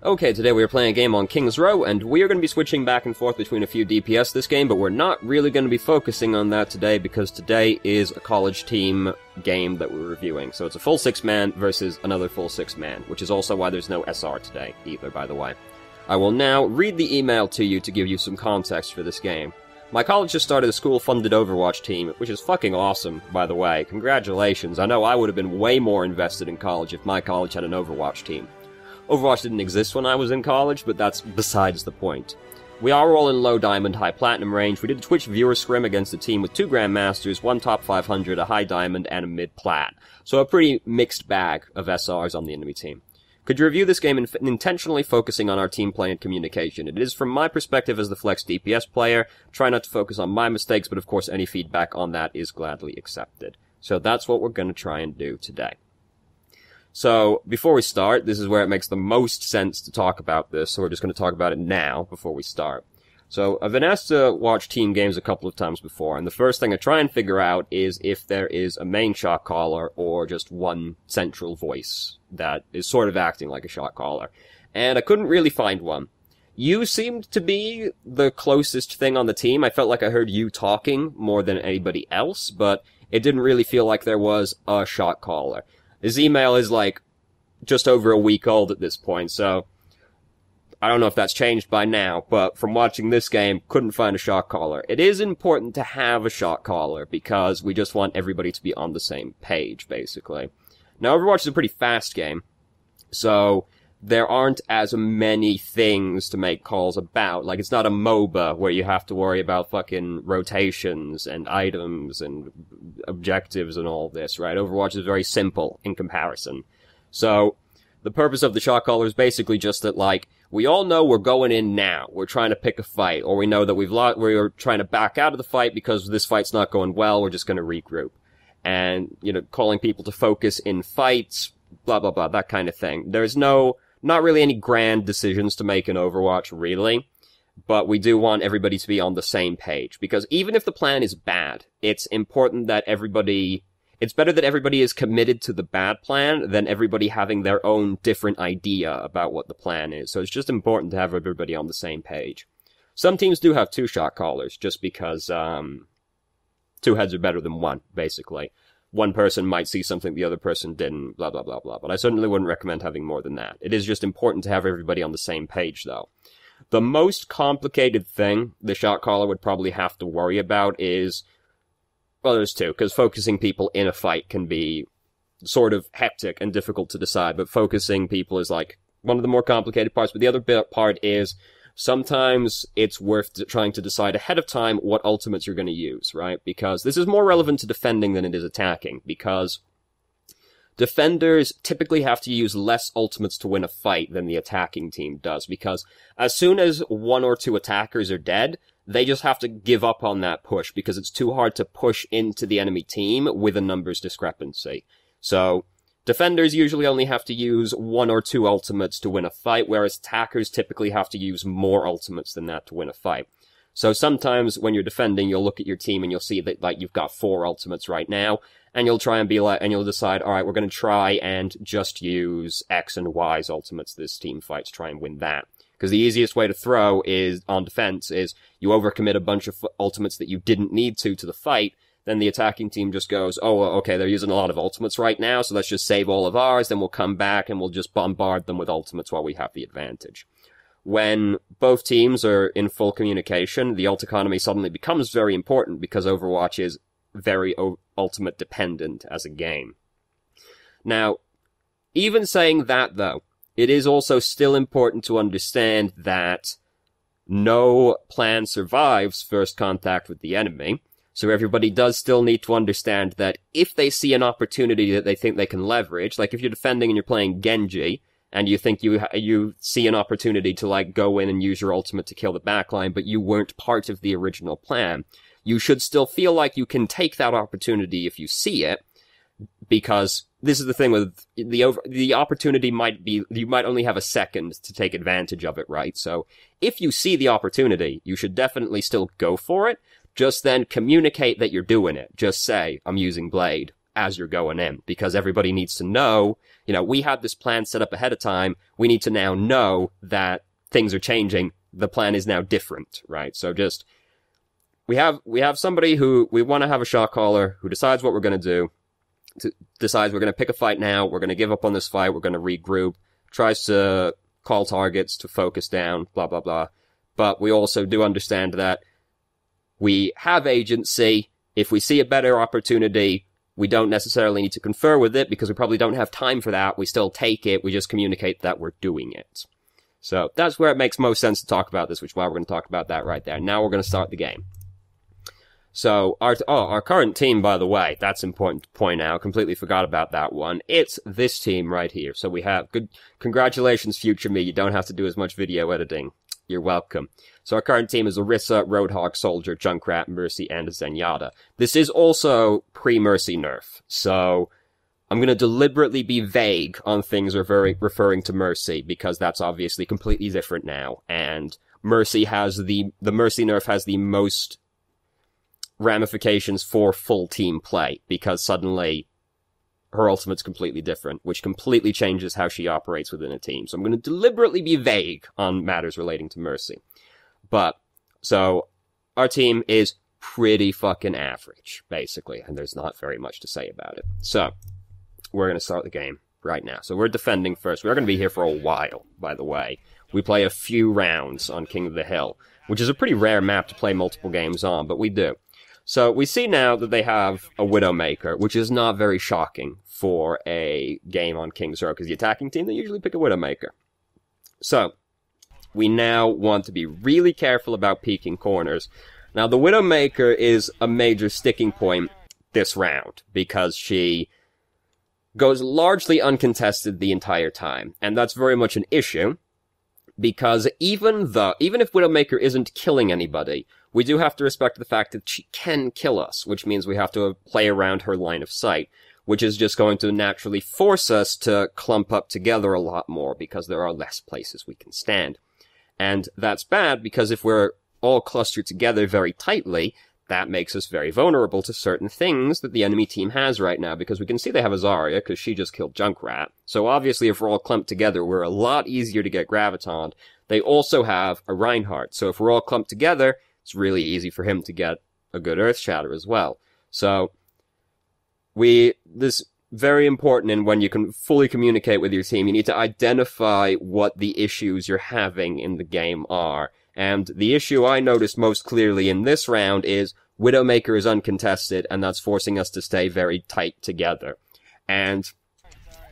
Okay, today we are playing a game on King's Row, and we are going to be switching back and forth between a few DPS this game, but we're not really going to be focusing on that today, because today is a college team game that we're reviewing. So it's a full 6-man versus another full 6-man, which is also why there's no SR today, either, by the way. I will now read the email to you to give you some context for this game. My college just started a school-funded Overwatch team, which is fucking awesome, by the way. Congratulations. I know I would have been way more invested in college if my college had an Overwatch team. Overwatch didn't exist when I was in college, but that's besides the point. We are all in low diamond, high platinum range. We did a Twitch viewer scrim against a team with 2 grandmasters, 1 top 500, a high diamond, and a mid plat. So a pretty mixed bag of SRs on the enemy team. Could you review this game intentionally focusing on our team play and communication? It is from my perspective as the flex DPS player. Try not to focus on my mistakes, but of course any feedback on that is gladly accepted. So that's what we're going to try and do today. So, before we start, this is where it makes the most sense to talk about this, so we're just going to talk about it now before we start. So, I've been asked to watch team games a couple of times before, and the first thing I try and figure out is if there is a main shot caller or just one central voice that is sort of acting like a shot caller. And I couldn't really find one. You seemed to be the closest thing on the team. I felt like I heard you talking more than anybody else, but it didn't really feel like there was a shot caller. His email is, like, just over a week old at this point, so I don't know if that's changed by now, but from watching this game, couldn't find a shot caller. It is important to have a shot caller, because we just want everybody to be on the same page, basically. Now, Overwatch is a pretty fast game, so there aren't as many things to make calls about. Like, it's not a MOBA where you have to worry about fucking rotations and items and objectives and all this, right? Overwatch is very simple in comparison. So, the purpose of the shot caller is basically just that, like, we all know we're going in now. We're trying to pick a fight, or we know that we're trying to back out of the fight because this fight's not going well, we're just going to regroup. And, you know, calling people to focus in fights, blah, blah, blah, that kind of thing. There's not really any grand decisions to make in Overwatch, really, but we do want everybody to be on the same page, because even if the plan is bad, it's important that it's better that everybody is committed to the bad plan than everybody having their own different idea about what the plan is, so it's just important to have everybody on the same page. Some teams do have 2 shot callers, just because, 2 heads are better than 1, basically. One person might see something the other person didn't, blah, blah, blah, blah. But I certainly wouldn't recommend having more than that. It is just important to have everybody on the same page, though. The most complicated thing the shot caller would probably have to worry about is, well, there's 2, because focusing people in a fight can be sort of hectic and difficult to decide, but focusing people is, like, one of the more complicated parts. But the other part is, sometimes it's worth trying to decide ahead of time what ultimates you're going to use, right? Because this is more relevant to defending than it is attacking, because defenders typically have to use less ultimates to win a fight than the attacking team does, because as soon as 1 or 2 attackers are dead, they just have to give up on that push, because it's too hard to push into the enemy team with a numbers discrepancy. So, defenders usually only have to use 1 or 2 ultimates to win a fight, whereas attackers typically have to use more ultimates than that to win a fight. So sometimes when you're defending, you'll look at your team and you'll see that, like, you've got 4 ultimates right now, and you'll try and be like, and you'll decide, alright, we're gonna try and just use X and Y's ultimates this team fight to try and win that. Because the easiest way to throw is, on defense, is you overcommit a bunch of ultimates that you didn't need to the fight, then the attacking team just goes, oh, okay, they're using a lot of ultimates right now, so let's just save all of ours, then we'll come back and we'll just bombard them with ultimates while we have the advantage. When both teams are in full communication, the ult economy suddenly becomes very important, because Overwatch is very ultimate dependent as a game. Now, even saying that, though, it is also still important to understand that no plan survives first contact with the enemy. So everybody does still need to understand that if they see an opportunity that they think they can leverage, like if you're defending and you're playing Genji, and you think you see an opportunity to, like, go in and use your ultimate to kill the backline, but you weren't part of the original plan, you should still feel like you can take that opportunity if you see it, because this is the thing with the opportunity might be, you might only have a second to take advantage of it, right? So if you see the opportunity, you should definitely still go for it. Just then communicate that you're doing it. Just say, I'm using Blade. as you're going in, because everybody needs to know, we had this plan set up ahead of time. We need to now know that things are changing. The plan is now different, right? So just, we have somebody who, we want to have a shot caller who decides what we're going to do, decides we're going to pick a fight now, we're going to give up on this fight, we're going to regroup, tries to call targets to focus down, blah, blah, blah. But we also do understand that we have agency. If we see a better opportunity, we don't necessarily need to confer with it because we probably don't have time for that. We still take it. We just communicate that we're doing it. So that's where it makes most sense to talk about this, which is why we're going to talk about that right there. Now we're going to start the game. So our current team, by the way, that's important to point out. Completely forgot about that one. It's this team right here. So we have congratulations, future me. You don't have to do as much video editing. You're welcome. So our current team is Orisa, Roadhog, Soldier, Junkrat, Mercy, and Zenyatta. This is also pre-Mercy nerf. So I'm going to deliberately be vague on things referring to Mercy, because that's obviously completely different now. And Mercy has the Mercy nerf has the most ramifications for full team play, because suddenly her ultimate's completely different, which completely changes how she operates within a team. So I'm going to deliberately be vague on matters relating to Mercy. But, so, our team is pretty fucking average, basically, and there's not very much to say about it. So, we're going to start the game right now. So we're defending first. We're going to be here for a while, by the way. We play a few rounds on King of the Hill, which is a pretty rare map to play multiple games on, but we do. So we see now that they have a Widowmaker, which is not very shocking for a game on King's Row, because the attacking team, they usually pick a Widowmaker. So, we now want to be really careful about peeking corners. Now, the Widowmaker is a major sticking point this round, because she goes largely uncontested the entire time, and that's very much an issue, because even if Widowmaker isn't killing anybody, we do have to respect the fact that she can kill us, which means we have to play around her line of sight, which is just going to naturally force us to clump up together a lot more, because there are less places we can stand. And that's bad, because if we're all clustered together very tightly, that makes us very vulnerable to certain things that the enemy team has right now, because we can see they have a Zarya, because she just killed Junkrat. So obviously if we're all clumped together, we're a lot easier to get gravitoned. They also have a Reinhardt, so if we're all clumped together, it's really easy for him to get a good Earth Shatter as well. So, this very important, and when you can fully communicate with your team, you need to identify what the issues you're having in the game are. And the issue I noticed most clearly in this round is Widowmaker is uncontested, and that's forcing us to stay very tight together. And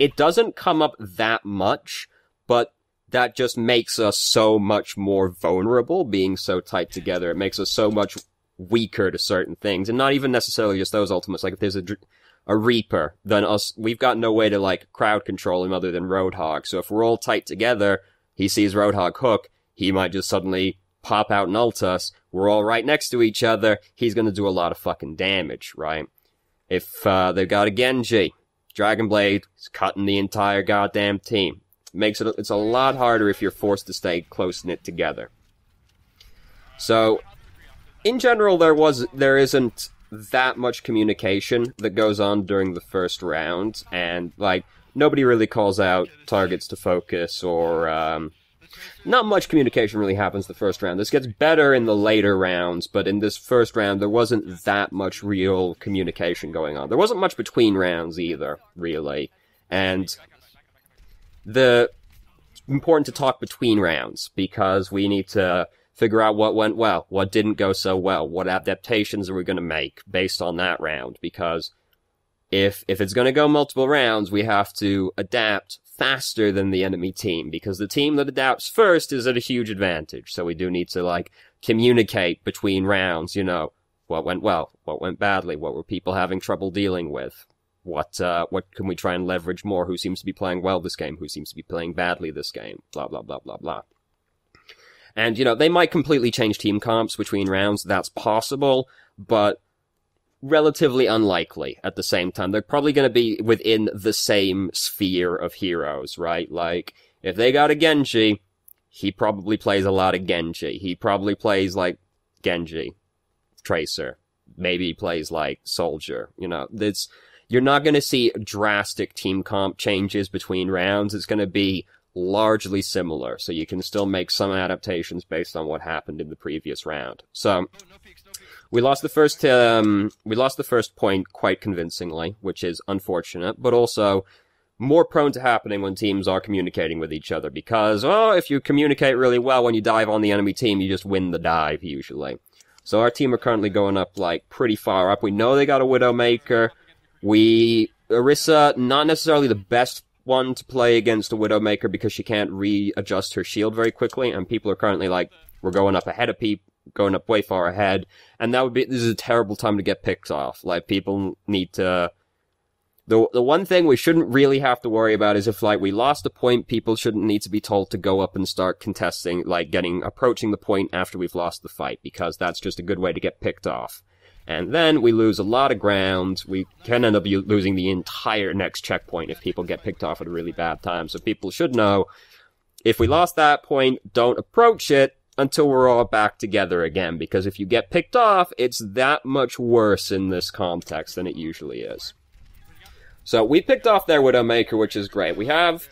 it doesn't come up that much, but that just makes us so much more vulnerable, being so tight together. It makes us so much weaker to certain things, and not even necessarily just those ultimates. Like, if there's a Reaper, then we've got no way to, like, crowd control him other than Roadhog. So if we're all tight together, he sees Roadhog hook, he might just suddenly pop out and ult us. We're all right next to each other, he's gonna do a lot of fucking damage, right? If they've got a Genji, Dragonblade is cutting the entire goddamn team. It's a lot harder if you're forced to stay close-knit together. So, in general, there isn't that much communication that goes on during the first round, and, like, nobody really calls out targets to focus, or, not much communication really happens the first round. This gets better in the later rounds, but in this first round, there wasn't that much real communication going on. There wasn't much between rounds either, really, and it's important to talk between rounds, because we need to figure out what went well, what didn't go so well, what adaptations are we going to make based on that round, because if it's going to go multiple rounds, we have to adapt faster than the enemy team, because the team that adapts first is at a huge advantage. So we do need to, like, communicate between rounds, what went well, what went badly, what were people having trouble dealing with, what can we try and leverage more, who seems to be playing well this game, who seems to be playing badly this game, blah, blah, blah, blah, blah. And, they might completely change team comps between rounds, that's possible, but relatively unlikely at the same time. They're probably going to be within the same sphere of heroes, right? Like, if they got a Genji, he probably plays a lot of Genji. He probably plays, like, Genji, Tracer. Maybe he plays, like, Soldier. you're not going to see drastic team comp changes between rounds. It's going to be largely similar, so you can still make some adaptations based on what happened in the previous round. So, we lost the first point quite convincingly, which is unfortunate, but also more prone to happening when teams are communicating with each other, because, if you communicate really well when you dive on the enemy team, you just win the dive, usually. So our team are currently going up, pretty far up. We know they got a Widowmaker. Orisa, not necessarily the best one to play against a Widowmaker because she can't readjust her shield very quickly, and people are currently we're going up ahead of people, going up way far ahead, and this is a terrible time to get picks off. People need to... The one thing we shouldn't really have to worry about is if, we lost a point, people shouldn't need to be told to go up and start contesting, approaching the point after we've lost the fight, because that's just a good way to get picked off. And then we lose a lot of ground. We can end up losing the entire next checkpoint if people get picked off at a really bad time. So people should know, if we lost that point, don't approach it until we're all back together again, because if you get picked off, it's that much worse in this context than it usually is. So we picked off their Widowmaker, which is great. We have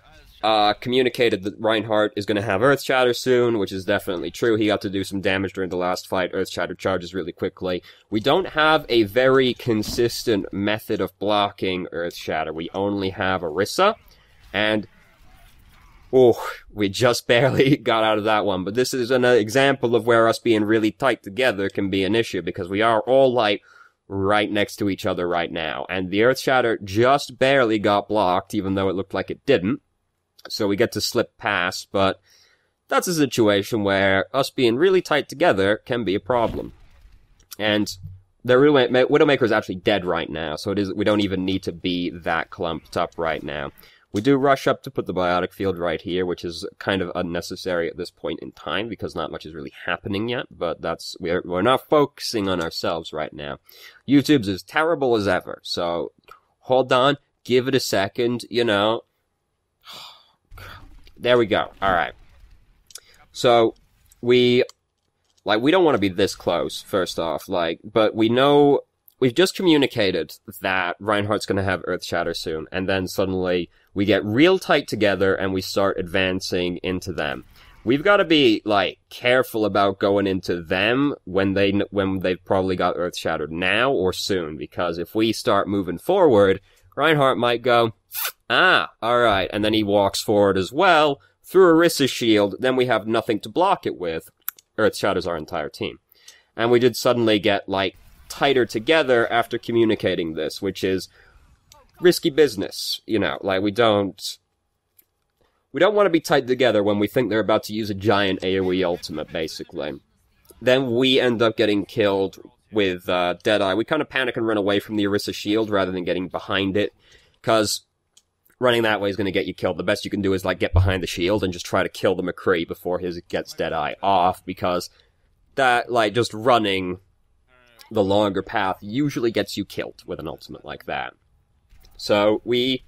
communicated that Reinhardt is going to have Earth Shatter soon, which is definitely true. He got to do some damage during the last fight. Earth Shatter charges really quickly. We don't have a very consistent method of blocking Earth Shatter. We only have Orisa, and we just barely got out of that one. But this is an example of where us being really tight together can be an issue, because we are all right next to each other right now. And the Earth Shatter just barely got blocked, even though it looked like it didn't. So we get to slip past, but that's a situation where us being really tight together can be a problem. And the Widowmaker is actually dead right now, so we don't even need to be that clumped up right now. We do rush up to put the biotic field right here, which is kind of unnecessary at this point in time, because not much is really happening yet, but we're not focusing on ourselves right now. YouTube's as terrible as ever, so hold on, give it a second, There we go. Alright. So, we don't want to be this close, first off, but we know, we've just communicated that Reinhardt's gonna have Earth Shatter soon, and then suddenly we get real tight together and we start advancing into them. We've got to be, careful about going into them when they've probably got Earth Shattered now or soon, because if we start moving forward, Reinhardt might go, alright, and then he walks forward as well, through Orisa's shield, then we have nothing to block it with. Earth Shatters our entire team. And we did suddenly get, tighter together after communicating this, which is risky business, we don't want to be tight together when we think they're about to use a giant AoE ultimate, basically. Then we end up getting killed with Deadeye. We kind of panic and run away from the Orisa shield rather than getting behind it, because running that way is going to get you killed. The best you can do is, get behind the shield and just try to kill the McCree before his gets Deadeye off, because that, just running the longer path usually gets you killed with an ultimate like that. So, we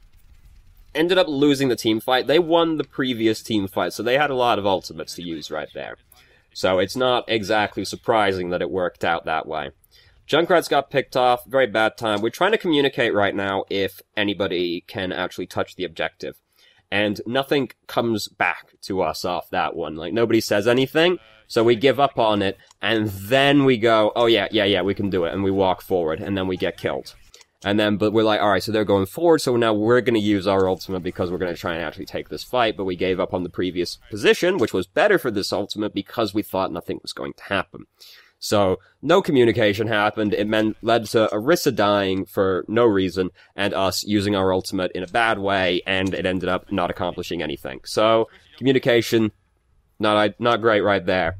ended up losing the team fight. They won the previous team fight, so they had a lot of ultimates to use right there. So it's not exactly surprising that it worked out that way. Junkrat's got picked off, very bad time. We're trying to communicate right now if anybody can actually touch the objective. And nothing comes back to us off that one. Nobody says anything, so we give up on it, and then we go, oh yeah, we can do it, and we walk forward, and then we get killed. But we're alright, so they're going forward, so now we're gonna use our ultimate because we're gonna try and actually take this fight, but we gave up on the previous position, which was better for this ultimate because we thought nothing was going to happen. So, no communication happened, it led to Orisa dying for no reason, and us using our ultimate in a bad way, and it ended up not accomplishing anything. So, communication, not great right there.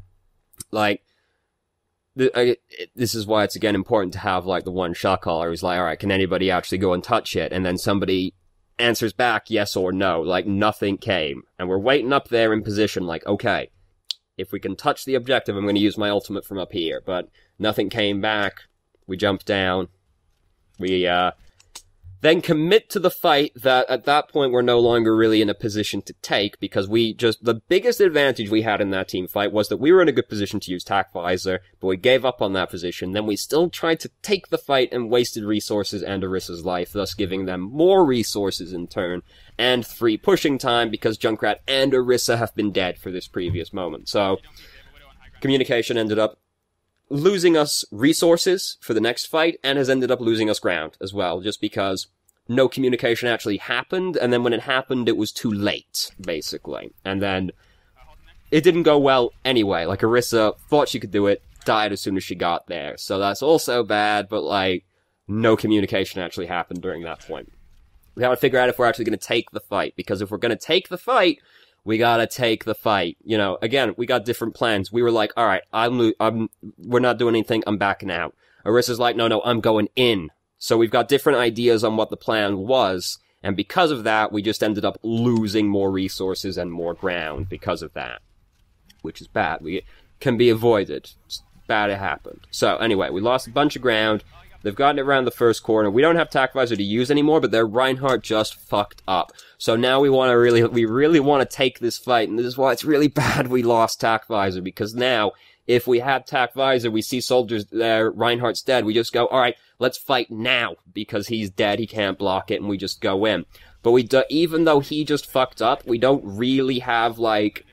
This is why it's, again, important to have, the one shot caller who's alright, can anybody actually go and touch it? And then somebody answers back yes or no, nothing came. And we're waiting up there in position, okay, if we can touch the objective, I'm going to use my ultimate from up here. But nothing came back. We jumped down. The then commit to the fight that at that point we're no longer really in a position to take, because the biggest advantage we had in that team fight was that we were in a good position to use Tac Visor, but we gave up on that position. Then we still tried to take the fight and wasted resources and Orissa's life, thus giving them more resources in turn, and free pushing time because Junkrat and Orissa have been dead for this previous moment. So, communication ended up losing us resources for the next fight, and has ended up losing us ground as well, just because no communication actually happened, and then when it happened, it was too late, basically. And then it didn't go well anyway. Like, Orissa thought she could do it, died as soon as she got there. So that's also bad, but, like, no communication actually happened during that point. We gotta figure out if we're actually gonna take the fight, because if we're gonna take the fight, we gotta take the fight. You know, again, we got different plans. We were like, alright, we're not doing anything, I'm backing out. Orissa's like, no, I'm going in. So we've got different ideas on what the plan was, and because of that, we just ended up losing more resources and more ground because of that. Which is bad. It can be avoided. It's bad it happened. So, anyway, we lost a bunch of ground. They've gotten it around the first corner. We don't have Tac Visor to use anymore, but their Reinhardt just fucked up. So now we really want to take this fight, and this is why it's really bad we lost Tac Visor, because now, if we have Tac Visor, we see soldiers there, Reinhardt's dead, we just go, alright, let's fight now, because he's dead, he can't block it, and we just go in. But even though he just fucked up, we don't really have, like,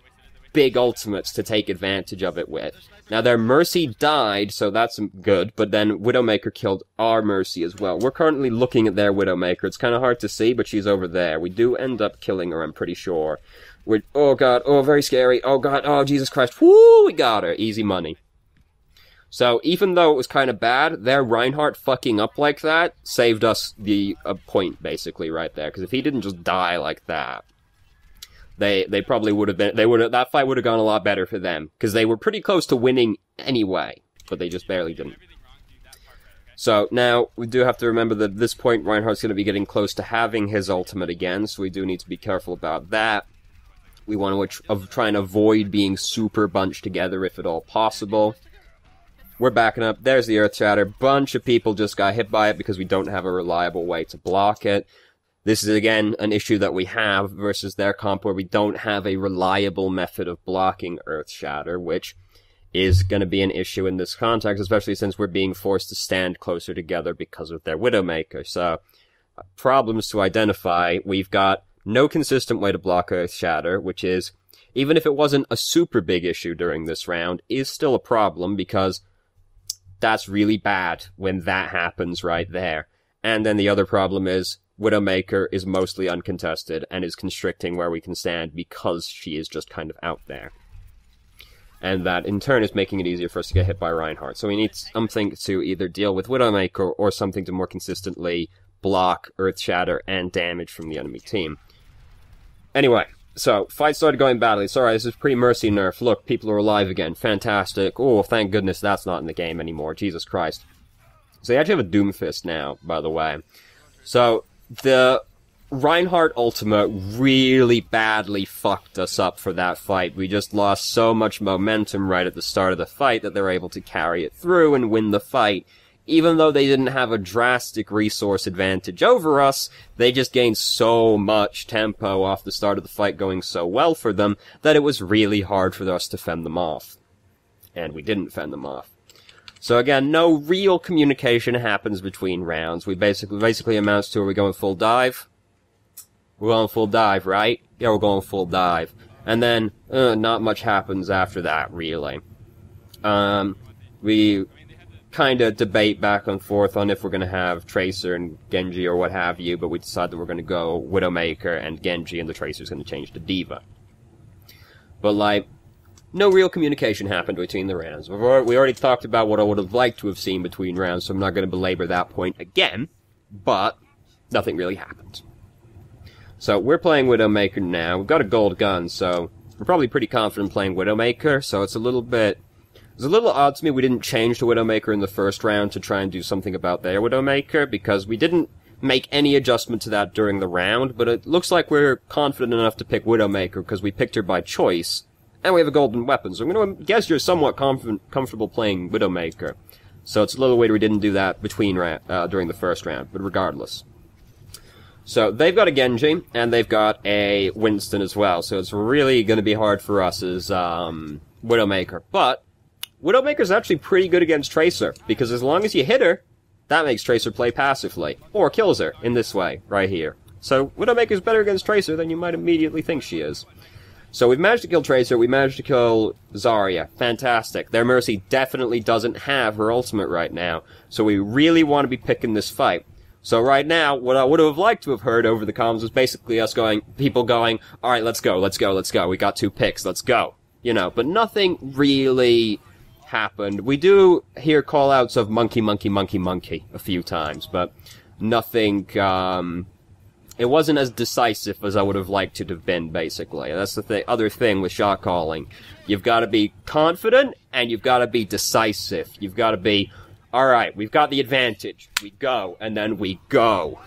big ultimates to take advantage of it with. Now, their Mercy died, so that's good, but then Widowmaker killed our Mercy as well. We're currently looking at their Widowmaker. It's kind of hard to see, but she's over there. We do end up killing her, I'm pretty sure. Oh god, oh, very scary. Oh god, oh, Jesus Christ. Woo, we got her. Easy money. So, even though it was kind of bad, their Reinhardt fucking up like that saved us a point, basically, right there. Because if he didn't just die like that, they probably would have been, that fight would have gone a lot better for them, because they were pretty close to winning anyway, but they just barely didn't. So, now, we do have to remember that at this point, Reinhardt's going to be getting close to having his ultimate again, so we do need to be careful about that. We want to try and avoid being super bunched together if at all possible. We're backing up, there's the Earth Shatter, bunch of people just got hit by it because we don't have a reliable way to block it. This is, again, an issue that we have versus their comp where we don't have a reliable method of blocking Earth Shatter, which is going to be an issue in this context, especially since we're being forced to stand closer together because of their Widowmaker. So, problems to identify. We've got no consistent way to block Earth Shatter, which is, even if it wasn't a super big issue during this round, is still a problem because that's really bad when that happens right there. And then the other problem is, Widowmaker is mostly uncontested and is constricting where we can stand because she is just kind of out there. And that, in turn, is making it easier for us to get hit by Reinhardt. So we need something to either deal with Widowmaker or something to more consistently block Earth Shatter and damage from the enemy team. Anyway, so, fight started going badly. Sorry, this is pretty Mercy nerf. Look, people are alive again. Fantastic. Oh, thank goodness that's not in the game anymore. Jesus Christ. So they actually have a Doomfist now, by the way. So, the Reinhardt ultimate really badly fucked us up for that fight. We just lost so much momentum right at the start of the fight that they were able to carry it through and win the fight. Even though they didn't have a drastic resource advantage over us, they just gained so much tempo off the start of the fight going so well for them that it was really hard for us to fend them off. And we didn't fend them off. So again, no real communication happens between rounds. We basically amounts to, are we going full dive? We're going full dive, right? Yeah, we're going full dive. And then, not much happens after that, really. We kind of debate back and forth on if we're going to have Tracer and Genji or what have you, but we decide that we're going to go Widowmaker and Genji, and the Tracer's going to change to Diva. But, like, no real communication happened between the rounds. We already talked about what I would have liked to have seen between rounds, so I'm not going to belabor that point again, but nothing really happened. So, we're playing Widowmaker now. We've got a gold gun, so we're probably pretty confident playing Widowmaker, so it's a little odd to me we didn't change to Widowmaker in the first round to try and do something about their Widowmaker, because we didn't make any adjustment to that during the round, but it looks like we're confident enough to pick Widowmaker because we picked her by choice, and we have a golden weapon, so I'm going to guess you're somewhat comfortable playing Widowmaker. So it's a little weird we didn't do that during the first round, but regardless. So they've got a Genji, and they've got a Winston as well, so it's really going to be hard for us as Widowmaker. But Widowmaker's actually pretty good against Tracer, because as long as you hit her, that makes Tracer play passively, or kills her in this way, right here. So Widowmaker's better against Tracer than you might immediately think she is. So we've managed to kill Tracer, we managed to kill Zarya. Fantastic. Their Mercy definitely doesn't have her ultimate right now, so we really want to be picking this fight. So right now, what I would have liked to have heard over the comms was basically us people going, alright, let's go, we got 2 picks, let's go. You know, but nothing really happened. We do hear call-outs of monkey, monkey, monkey, monkey a few times, but nothing, it wasn't as decisive as I would have liked it to have been, basically. That's the other thing with shot calling. You've got to be confident, and you've got to be decisive. You've got to be, alright, we've got the advantage. We go, and then we go.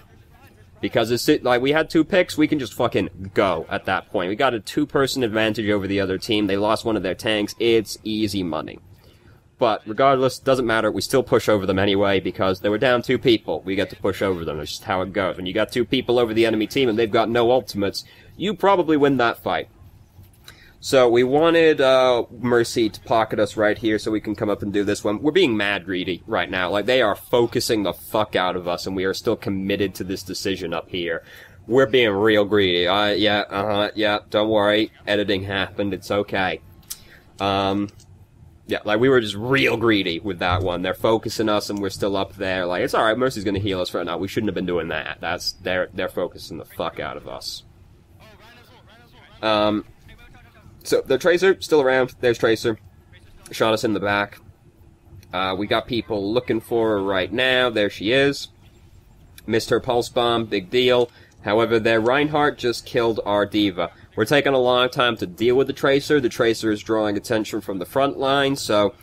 Because it's like, we had 2 picks, we can just fucking go at that point. We got a 2-person advantage over the other team. They lost one of their tanks. It's easy money. But regardless, doesn't matter. We still push over them anyway because they were down 2 people. We get to push over them. That's just how it goes. When you got 2 people over the enemy team and they've got no ultimates, you probably win that fight. So we wanted Mercy to pocket us right here so we can come up and do this one. We're being mad greedy right now. Like, they are focusing the fuck out of us, and we are still committed to this decision up here. We're being real greedy. Yeah, don't worry. Editing happened. It's okay. Yeah, like, we were just real greedy with that one. They're focusing us, and we're still up there. Like, it's alright, Mercy's gonna heal us right now. We shouldn't have been doing that. They're focusing the fuck out of us. So, the Tracer, still around. There's Tracer. Shot us in the back. We got people looking for her right now. There she is. Missed her pulse bomb. Big deal. However, their Reinhardt just killed our Diva. We're taking a long time to deal with the Tracer. The Tracer is drawing attention from the front line, so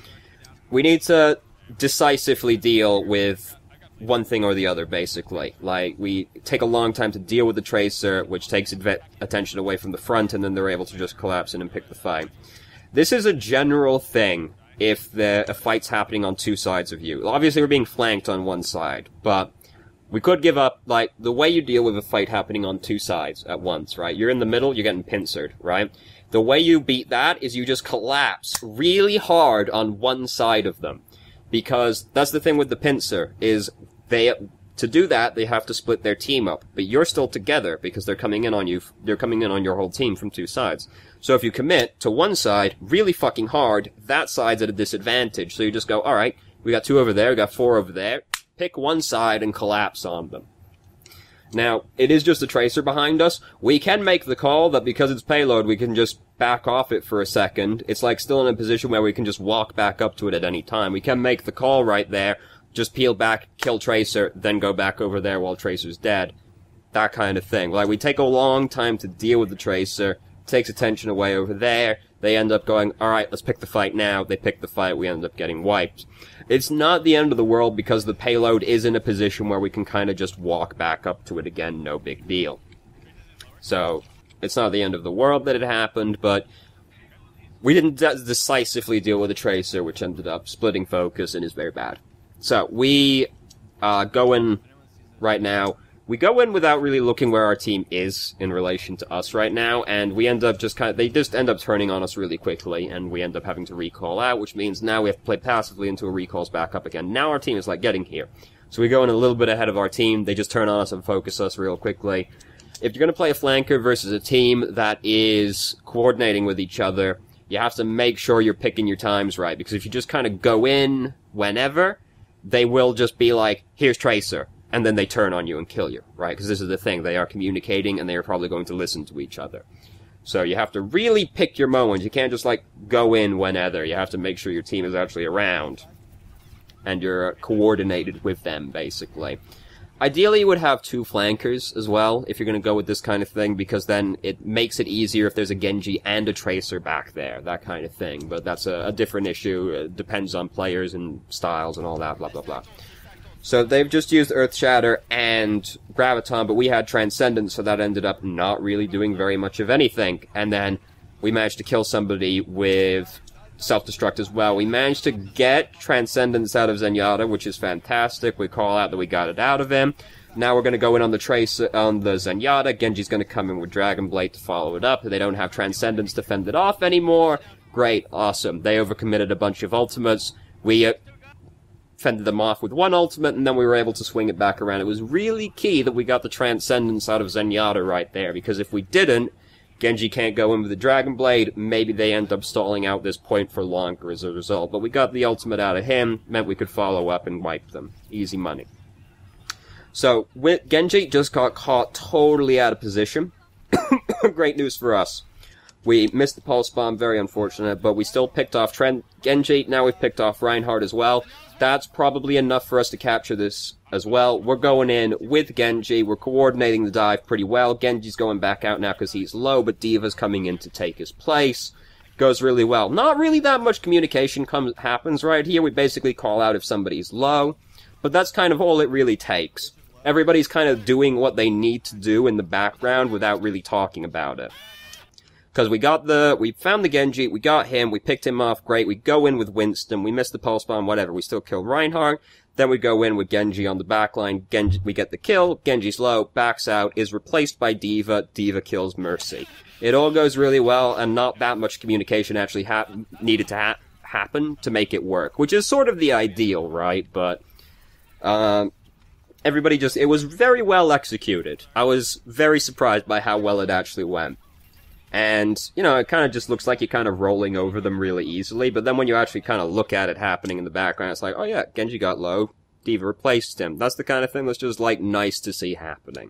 we need to decisively deal with one thing or the other, basically. Like, we take a long time to deal with the Tracer, which takes attention away from the front, and then they're able to just collapse in and pick the fight. This is a general thing if a fight's happening on 2 sides of you. Obviously, we're being flanked on one side, but we could give up, like, the way you deal with a fight happening on 2 sides at once, right? You're in the middle, you're getting pincered, right? The way you beat that is you just collapse really hard on one side of them. Because that's the thing with the pincer, is to do that, they have to split their team up. But you're still together, because they're coming in on you, they're coming in on your whole team from 2 sides. So if you commit to one side really fucking hard, that side's at a disadvantage. So you just go, alright, we got 2 over there, we got 4 over there. Pick one side and collapse on them. Now, it is just a Tracer behind us. We can make the call that because it's payload, we can just back off it for a second. It's like still in a position where we can just walk back up to it at any time. We can make the call right there, just peel back, kill Tracer, then go back over there while Tracer's dead. That kind of thing. Like, we take a long time to deal with the Tracer, takes attention away over there, they end up going, alright, let's pick the fight now. They pick the fight, we end up getting wiped. It's not the end of the world because the payload is in a position where we can kind of just walk back up to it again, no big deal. So, it's not the end of the world that it happened, but we didn't decisively deal with the Tracer, which ended up splitting focus and is very bad. So, we go in right now. We go in without really looking where our team is in relation to us right now, and we end up they just end up turning on us really quickly, and we end up having to recall out, which means now we have to play passively until it recalls back up again. Now our team is, like, getting here. So we go in a little bit ahead of our team, they just turn on us and focus us real quickly. If you're gonna play a flanker versus a team that is coordinating with each other, you have to make sure you're picking your times right, because if you just kind of go in whenever, they will just be like, here's Tracer. And then they turn on you and kill you, right? Because this is the thing, they are communicating and they are probably going to listen to each other. So you have to really pick your moments. You can't just, like, go in whenever. You have to make sure your team is actually around. And you're coordinated with them, basically. Ideally, you would have 2 flankers as well, if you're going to go with this kind of thing, because then it makes it easier if there's a Genji and a Tracer back there, that kind of thing. But that's a different issue. It depends on players and styles and all that, blah, blah, blah. So they've just used Earth Shatter and Graviton, but we had Transcendence, so that ended up not really doing very much of anything. And then we managed to kill somebody with Self-Destruct as well. We managed to get Transcendence out of Zenyatta, which is fantastic. We call out that we got it out of him. Now we're going to go in on the Tracer, on the Zenyatta. Genji's going to come in with Dragon Blade to follow it up. They don't have Transcendence to fend it off anymore. Great, awesome. They overcommitted a bunch of ultimates. We fended them off with one ultimate, and then we were able to swing it back around. It was really key that we got the Transcendence out of Zenyatta right there, because if we didn't, Genji can't go in with the Dragon Blade. Maybe they end up stalling out this point for longer as a result. But we got the ultimate out of him, meant we could follow up and wipe them. Easy money. So, Genji just got caught totally out of position. Great news for us. We missed the Pulse Bomb, very unfortunate, but we still picked off Genji. Now we've picked off Reinhardt as well. That's probably enough for us to capture this as well. We're going in with Genji. We're coordinating the dive pretty well. Genji's going back out now because he's low, but D.Va's coming in to take his place. Goes really well. Not really that much communication happens right here. We basically call out if somebody's low, but that's kind of all it really takes. Everybody's kind of doing what they need to do in the background without really talking about it. Because we found the Genji, we got him, we picked him off, great, we go in with Winston, we missed the Pulse Bomb, whatever, we still killed Reinhardt, then we go in with Genji on the backline, we get the kill, Genji's low, backs out, is replaced by D.Va, D.Va kills Mercy. It all goes really well, and not that much communication actually needed to happen to make it work, which is sort of the ideal, right? But, it was very well executed. I was very surprised by how well it actually went. And, you know, it kind of just looks like you're kind of rolling over them really easily, but then when you actually kind of look at it happening in the background, it's like, oh yeah, Genji got low, D.Va replaced him. That's the kind of thing that's just, like, nice to see happening.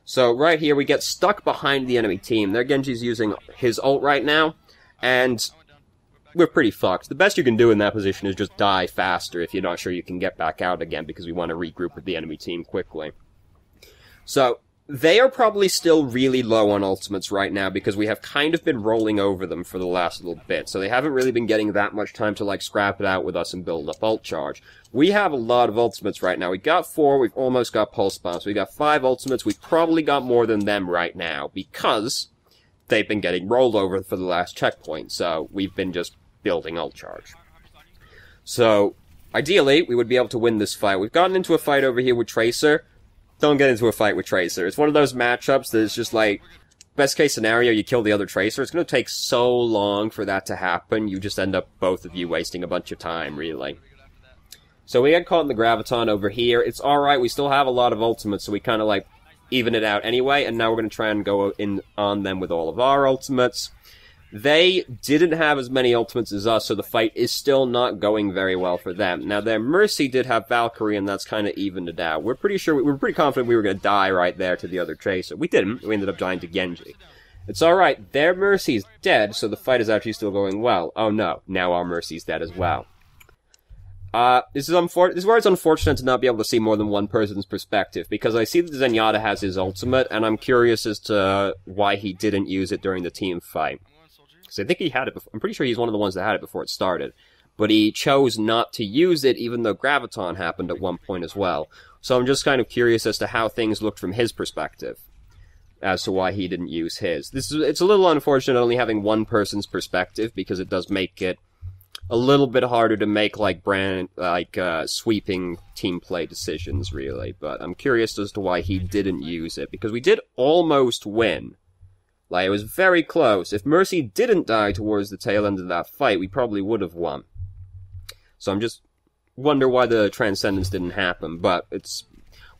So, right here, we get stuck behind the enemy team. Their Genji's using his ult right now, and we're pretty fucked. The best you can do in that position is just die faster if you're not sure you can get back out again, because we want to regroup with the enemy team quickly. So, they are probably still really low on ultimates right now because we have kind of been rolling over them for the last little bit. So they haven't really been getting that much time to, like, scrap it out with us and build up ult charge. We have a lot of ultimates right now. We got 4, we've almost got Pulse Bombs. We got 5 ultimates. We've probably got more than them right now because they've been getting rolled over for the last checkpoint. So we've been just building ult charge. So, ideally, we would be able to win this fight. We've gotten into a fight over here with Tracer. Don't get into a fight with Tracer. It's one of those matchups that is just like, best case scenario, you kill the other Tracer. It's going to take so long for that to happen, you just end up, both of you, wasting a bunch of time, really. So we get caught in the Graviton over here. It's alright, we still have a lot of ultimates, so we kind of, like, even it out anyway, and now we're going to try and go in on them with all of our ultimates. They didn't have as many ultimates as us, so the fight is still not going very well for them. Now, their Mercy did have Valkyrie, and that's kind of evened it out. We're pretty confident we were going to die right there to the other Tracer. We didn't. We ended up dying to Genji. It's alright. Their Mercy's dead, so the fight is actually still going well. Oh no. Now our Mercy's dead as well. This is where it's unfortunate to not be able to see more than one person's perspective, because I see that Zenyatta has his ultimate, and I'm curious as to why he didn't use it during the team fight. So I think he had it before. I'm pretty sure he's one of the ones that had it before it started. But he chose not to use it, even though Graviton happened at one point as well. So I'm just kind of curious as to how things looked from his perspective, as to why he didn't use his. It's a little unfortunate only having one person's perspective, because it does make it a little bit harder to make, like, sweeping team play decisions, really. But I'm curious as to why he didn't use it, because we did almost win. Like, it was very close. If Mercy didn't die towards the tail end of that fight, we probably would have won. So I'm just wonder why the Transcendence didn't happen, but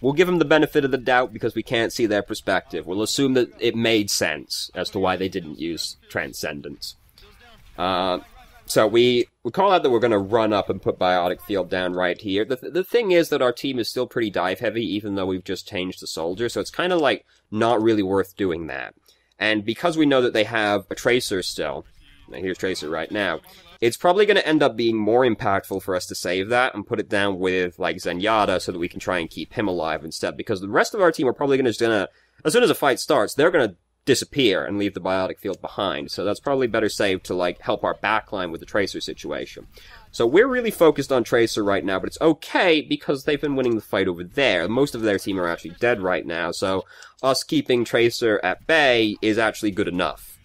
we'll give them the benefit of the doubt because we can't see their perspective. We'll assume that it made sense as to why they didn't use Transcendence. So we call out that we're going to run up and put Biotic Field down right here. The thing is that our team is still pretty dive heavy, even though we've just changed the soldier, so it's kind of like not really worth doing that. And because we know that they have a Tracer still, now here's Tracer right now, it's probably going to end up being more impactful for us to save that and put it down with, like, Zenyatta so that we can try and keep him alive instead, because the rest of our team are probably going to, as soon as a fight starts, they're going to disappear and leave the Biotic Field behind, so that's probably better saved to, like, help our backline with the Tracer situation. So we're really focused on Tracer right now, but it's okay because they've been winning the fight over there. Most of their team are actually dead right now, so us keeping Tracer at bay is actually good enough.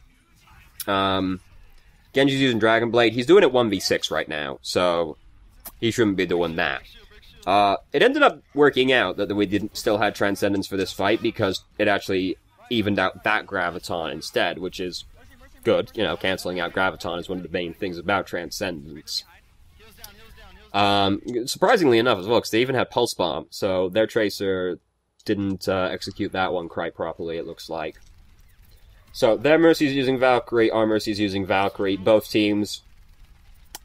Genji's using Dragon Blade. He's doing it 1v6 right now, so he shouldn't be doing that. It ended up working out that we still had Transcendence for this fight, because it actually evened out that Graviton instead, which is good. You know, cancelling out Graviton is one of the main things about Transcendence. Surprisingly enough as well, because they even had Pulse Bomb, so their Tracer didn't execute that one quite properly, it looks like. So, their Mercy's using Valkyrie, our Mercy's using Valkyrie. Both teams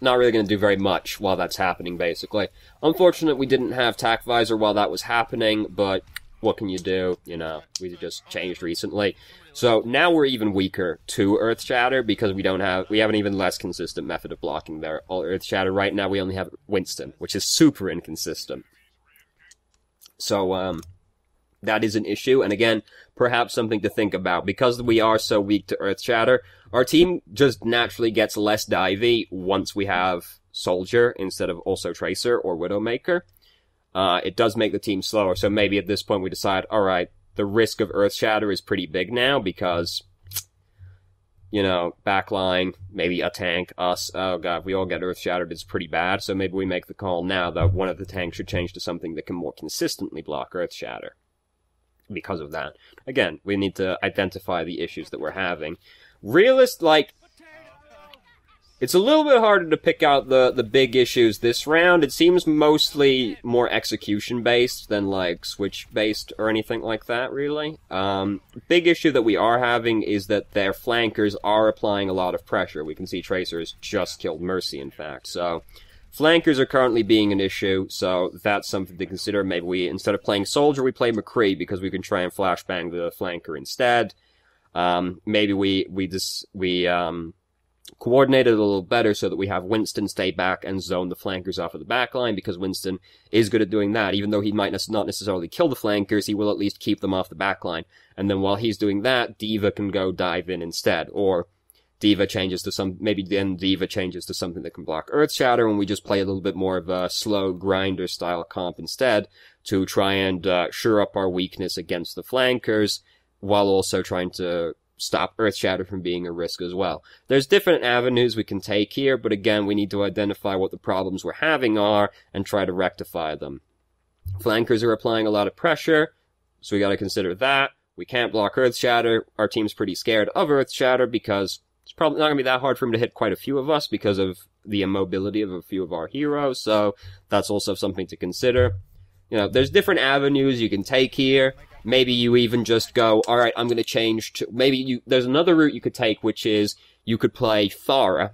not really going to do very much while that's happening, basically. Unfortunate we didn't have Tac Visor while that was happening, but what can you do? You know, we just changed recently. So, now we're even weaker to Earth Shatter, because we have an even less consistent method of blocking their Earth Shatter. Right now we only have Winston, which is super inconsistent. So, that is an issue, and again, perhaps something to think about. Because we are so weak to Earth Shatter, our team just naturally gets less divey once we have Soldier instead of also Tracer or Widowmaker. It does make the team slower, so maybe at this point we decide, alright, the risk of Earth Shatter is pretty big now, because, you know, backline, maybe a tank, us, oh god, if we all get Earth Shattered, it's pretty bad, so maybe we make the call now that one of the tanks should change to something that can more consistently block Earth Shatter. Because of that. Again, we need to identify the issues that we're having. It's a little bit harder to pick out the big issues this round. It seems mostly more execution-based than, like, switch-based or anything like that, really. Big issue that we are having is that their flankers are applying a lot of pressure. We can see Tracer's just killed Mercy, in fact, so flankers are currently being an issue, so that's something to consider. Maybe we, instead of playing Soldier, we play McCree, because we can try and flashbang the flanker instead. Maybe we coordinate it a little better so that we have Winston stay back and zone the flankers off of the backline, because Winston is good at doing that. Even though he might not necessarily kill the flankers, he will at least keep them off the backline. And then while he's doing that, D.Va can go dive in instead, or D.Va changes to something that can block Earth Shatter, and we just play a little bit more of a slow grinder style comp instead to try and shore up our weakness against the flankers, while also trying to stop Earth Shatter from being a risk as well. There's different avenues we can take here, but again, we need to identify what the problems we're having are and try to rectify them. Flankers are applying a lot of pressure, so we gotta consider that. We can't block Earth Shatter. Our team's pretty scared of Earth Shatter because it's probably not going to be that hard for him to hit quite a few of us because of the immobility of a few of our heroes, so that's also something to consider. You know, there's different avenues you can take here. Maybe you even just go, alright, I'm going to change to... there's another route you could take, which is you could play Pharah,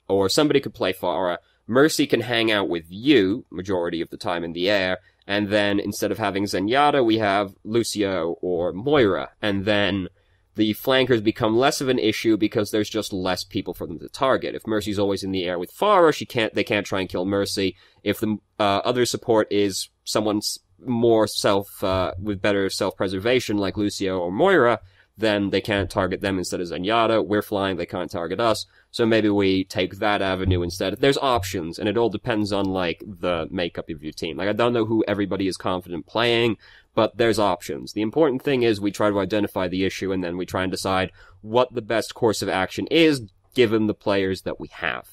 or somebody could play Pharah. Mercy can hang out with you, majority of the time in the air, and then instead of having Zenyatta, we have Lucio or Moira, and then the flankers become less of an issue because there's just less people for them to target. If Mercy's always in the air with Pharah, they can't try and kill Mercy. If the other support is someone's more with better self-preservation, like Lucio or Moira, then they can't target them instead of Zenyatta. We're flying, they can't target us. So maybe we take that avenue instead. There's options, and it all depends on, like, the makeup of your team. Like, I don't know who everybody is confident playing, but there's options. The important thing is we try to identify the issue, and then we try and decide what the best course of action is, given the players that we have.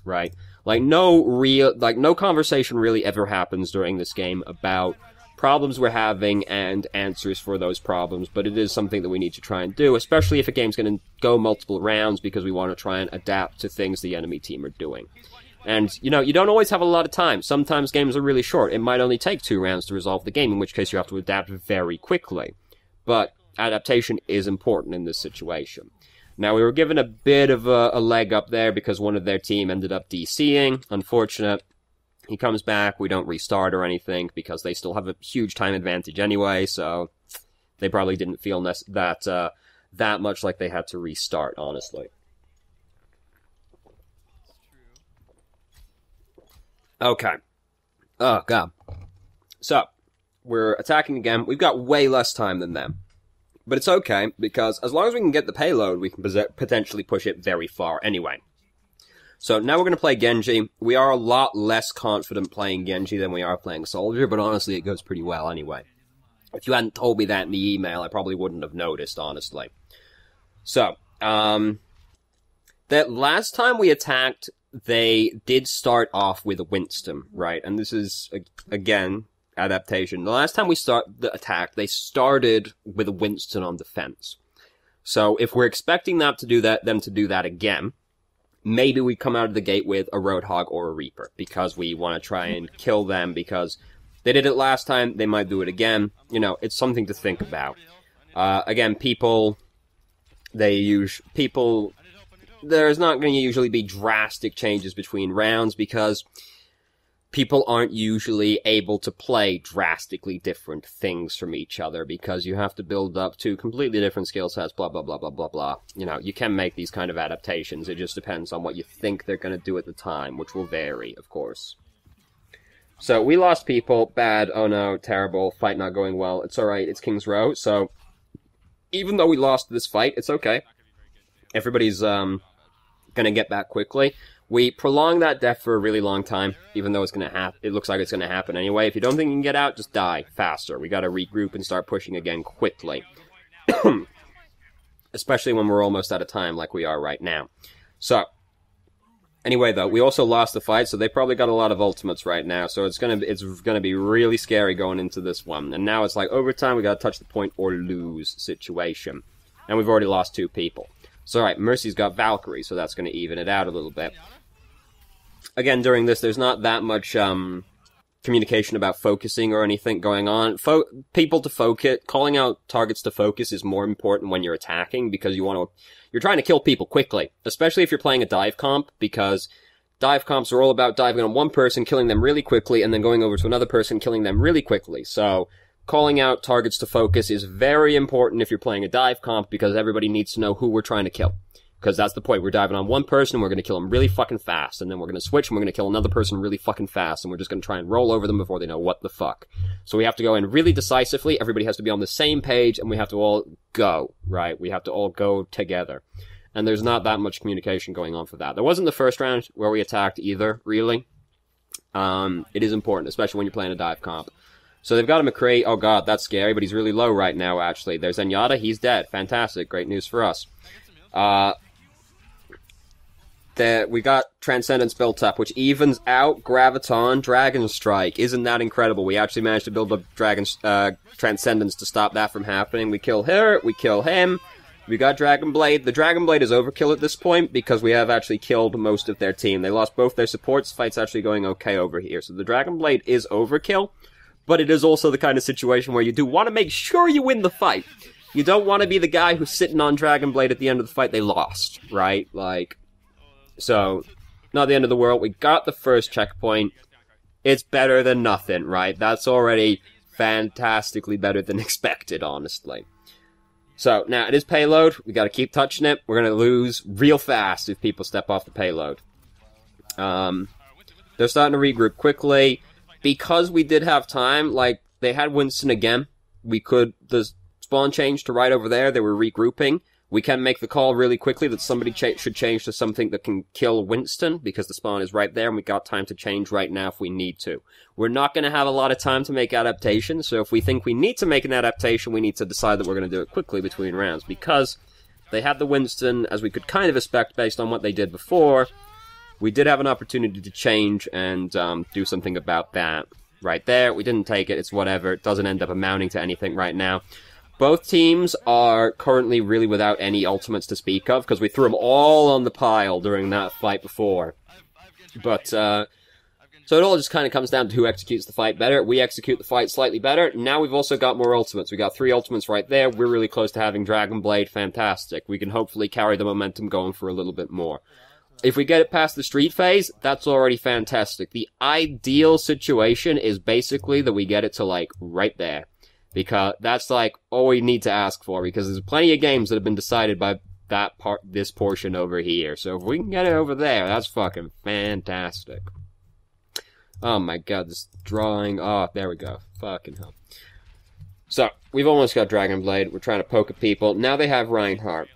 Right? No conversation really ever happens during this game about problems we're having and answers for those problems, but it is something that we need to try and do, especially if a game's going to go multiple rounds, because we want to try and adapt to things the enemy team are doing. And, you know, you don't always have a lot of time. Sometimes games are really short. It might only take 2 rounds to resolve the game, in which case you have to adapt very quickly. But adaptation is important in this situation. Now, we were given a bit of a leg up there because one of their team ended up DCing. Unfortunate. He comes back, we don't restart or anything, because they still have a huge time advantage anyway, so they probably didn't feel that much like they had to restart, honestly. Okay. Oh, God. So, we're attacking again. We've got way less time than them. But it's okay, because as long as we can get the payload, we can potentially push it very far anyway. So now we're going to play Genji. We are a lot less confident playing Genji than we are playing Soldier, but honestly, it goes pretty well anyway. If you hadn't told me that in the email, I probably wouldn't have noticed, honestly. So, that last time we attacked they did start off with a Winston, right? And this is, again, adaptation. The last time we the attack, they started with a Winston on defense. So if we're expecting them to do that again, maybe we come out of the gate with a Roadhog or a Reaper, because we want to try and kill them, because they did it last time, they might do it again. You know, it's something to think about. Again, there's not going to usually be drastic changes between rounds, because people aren't usually able to play drastically different things from each other, because you have to build up to completely different skill sets, blah, blah, blah, blah, blah, blah. You know, you can make these kind of adaptations. It just depends on what you think they're going to do at the time, which will vary, of course. So, we lost people. Bad. Oh no. Terrible. Fight not going well. It's alright. It's King's Row. So, even though we lost this fight, it's okay. Everybody's, gonna get back quickly. We prolonged that death for a really long time, even though it's gonna happen. It looks like it's gonna happen anyway. If you don't think you can get out, just die faster. We gotta regroup and start pushing again quickly. Especially when we're almost out of time, like we are right now. So, anyway though, we also lost the fight, so they probably got a lot of ultimates right now, so it's gonna be really scary going into this one. And now it's like overtime, we gotta touch the point or lose situation. And we've already lost 2 people. So, alright, Mercy's got Valkyrie, so that's going to even it out a little bit. Again, during this, there's not that much, communication about focusing or anything going on. People to focus, calling out targets to focus is more important when you're attacking, because you're trying to kill people quickly. Especially if you're playing a dive comp, because dive comps are all about diving on one person, killing them really quickly, and then going over to another person, killing them really quickly. So, calling out targets to focus is very important if you're playing a dive comp, because everybody needs to know who we're trying to kill. Because that's the point. We're diving on one person, we're going to kill them really fucking fast, and then we're going to switch, and we're going to kill another person really fucking fast, and we're just going to try and roll over them before they know what the fuck. So we have to go in really decisively, everybody has to be on the same page, and we have to all go, right? We have to all go together. And there's not that much communication going on for that. There wasn't the first round where we attacked either, really. It is important, especially when you're playing a dive comp. So they've got a McCree. Oh god, that's scary, but he's really low right now, actually. There's Zenyatta, he's dead. Fantastic, great news for us. We got Transcendence built up, which evens out Graviton, Dragon Strike. Isn't that incredible? We actually managed to build up Transcendence to stop that from happening. We kill her, we kill him. We got Dragon Blade. The Dragon Blade is overkill at this point, because we have actually killed most of their team. They lost both their supports. Fight's actually going okay over here. So the Dragon Blade is overkill. But it is also the kind of situation where you do want to make sure you win the fight. You don't want to be the guy who's sitting on Dragon Blade at the end of the fight they lost, right? Like, so, not the end of the world. We got the first checkpoint. It's better than nothing, right? That's already fantastically better than expected, honestly. So, now, it is payload. We gotta keep touching it. We're gonna lose real fast if people step off the payload. They're starting to regroup quickly. Because we did have time, like, they had Winston again. The spawn changed to right over there. They were regrouping. We can make the call really quickly that somebody should change to something that can kill Winston, because the spawn is right there, and we got time to change right now if we need to. We're not going to have a lot of time to make adaptations, so if we think we need to make an adaptation, we need to decide that we're going to do it quickly between rounds, because they had the Winston, as we could kind of expect based on what they did before. We did have an opportunity to change and do something about that right there. We didn't take it. It's whatever. It doesn't end up amounting to anything right now. Both teams are currently really without any ultimates to speak of, because we threw them all on the pile during that fight before. But, so it all just kind of comes down to who executes the fight better. We execute the fight slightly better. Now we've also got more ultimates. We got 3 ultimates right there. We're really close to having Dragon Blade. Fantastic. We can hopefully carry the momentum going for a little bit more. If we get it past the street phase, that's already fantastic. The ideal situation is basically that we get it to, like, right there. Because that's, like, all we need to ask for, because there's plenty of games that have been decided by this portion over here. So if we can get it over there, that's fucking fantastic. Oh my god, this drawing. Oh, there we go. Fucking hell. So, we've almost got Dragon Blade. We're trying to poke at people. Now they have Reinhardt.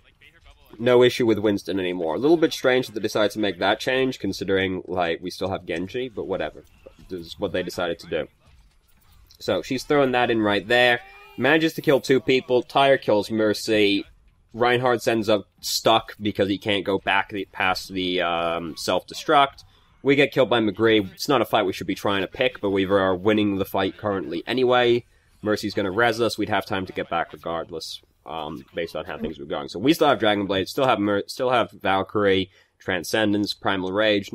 No issue with Winston anymore. A little bit strange that they decided to make that change, considering, like, we still have Genji, but whatever. This is what they decided to do. So, she's throwing that in right there. Manages to kill 2 people. Tyre kills Mercy. Reinhardt ends up stuck because he can't go back past the self-destruct. We get killed by McGree. It's not a fight we should be trying to pick, but we are winning the fight currently anyway. Mercy's going to res us. We'd have time to get back regardless, based on how things were going. So we still have Dragonblade, still have Valkyrie, Transcendence, Primal Rage.